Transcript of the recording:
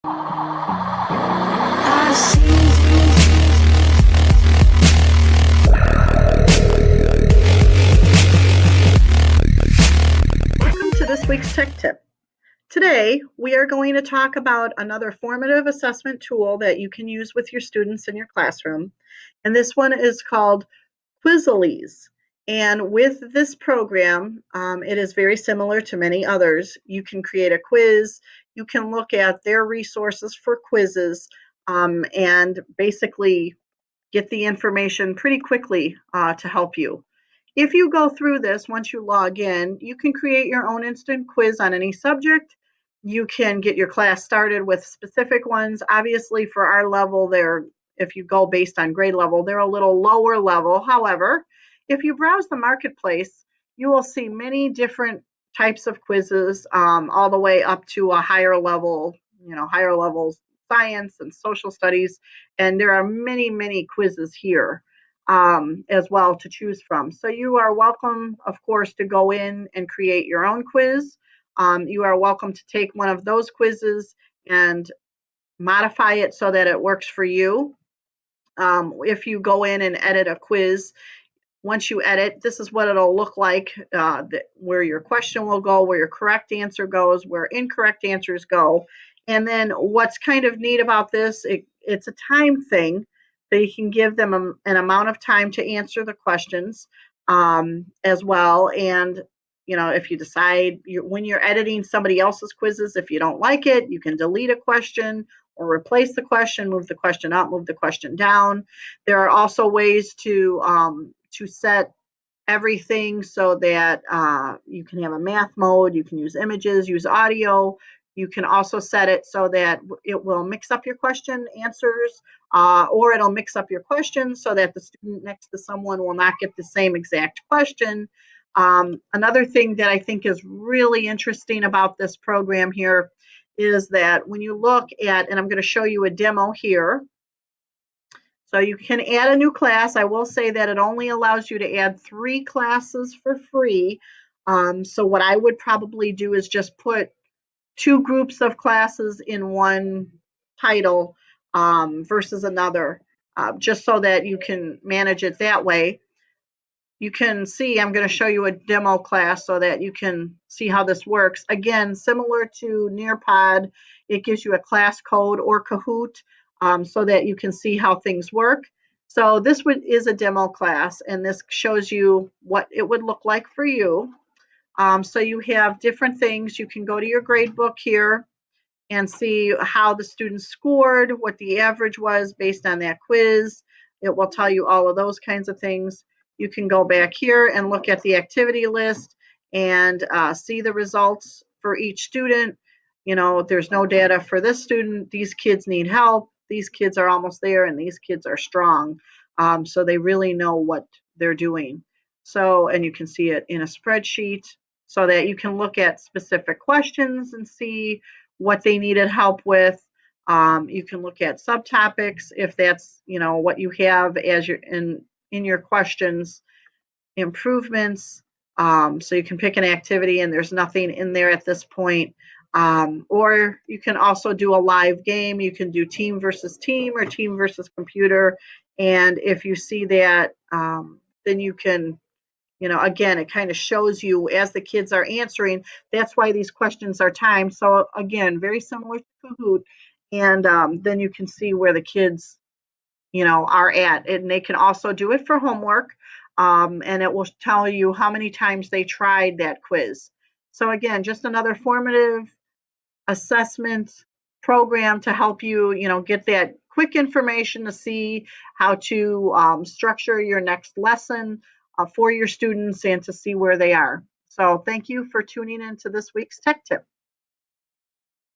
Welcome to this week's Tech Tip. Today, we are going to talk about another formative assessment tool that you can use with your students in your classroom. And this one is called Quizalize. And with this program, it is very similar to many others. You can create a quiz, you can look at their resources for quizzes, and basically get the information pretty quickly to help you. If you go through this, once you log in, you can create your own instant quiz on any subject. You can get your class started with specific ones. Obviously, for our level, if you go based on grade level, they're a little lower level. However, if you browse the marketplace, you will see many different types of quizzes, all the way up to a higher level, higher levels science and social studies. And there are many, many quizzes here as well to choose from. So you are welcome, of course, to go in and create your own quiz. You are welcome to take one of those quizzes and modify it so that it works for you. If you go in and edit a quiz, once you edit, this is what it'll look like, where your question will go, where your correct answer goes, where incorrect answers go. And then what's kind of neat about this, it's a time thing. So you can give them an amount of time to answer the questions as well. And, if you decide when you're editing somebody else's quizzes, if you don't like it, you can delete a question or replace the question, move the question up, move the question down. There are also ways to set everything so that you can have a math mode, you can use images, use audio. You can also set it so that it will mix up your question answers, or it'll mix up your questions so that the student next to someone will not get the same exact question. Another thing that I think is really interesting about this program here is that when you look at, and I'm going to show you a demo here. So you can add a new class. I will say that it only allows you to add 3 classes for free. So what I would probably do is just put 2 groups of classes in one title versus another, just so that you can manage it that way. You can see, I'm going to show you a demo class so that you can see how this works. Again, similar to Nearpod, it gives you a class code or Kahoot so that you can see how things work. So this is a demo class, and this shows you what it would look like for you. So you have different things. You can go to your grade book here and see how the students scored, what the average was based on that quiz. It will tell you all of those kinds of things. You can go back here and look at the activity list and see the results for each student. There's no data for this student. These kids need help. These kids are almost there, and these kids are strong. So they really know what they're doing. So, and you can see it in a spreadsheet so that you can look at specific questions and see what they needed help with. You can look at subtopics if that's what you have as your in your questions, improvements. So you can pick an activity and there's nothing in there at this point. Or you can also do a live game. You can do team versus team or team versus computer. And if you see that, then you can, again, it kind of shows you as the kids are answering. That's why these questions are timed. So again, very similar to Kahoot. And then you can see where the kids, are at. And they can also do it for homework. And it will tell you how many times they tried that quiz. So again, just another formative assessment program to help you, get that quick information to see how to structure your next lesson for your students and to see where they are. So thank you for tuning in to this week's Tech Tip.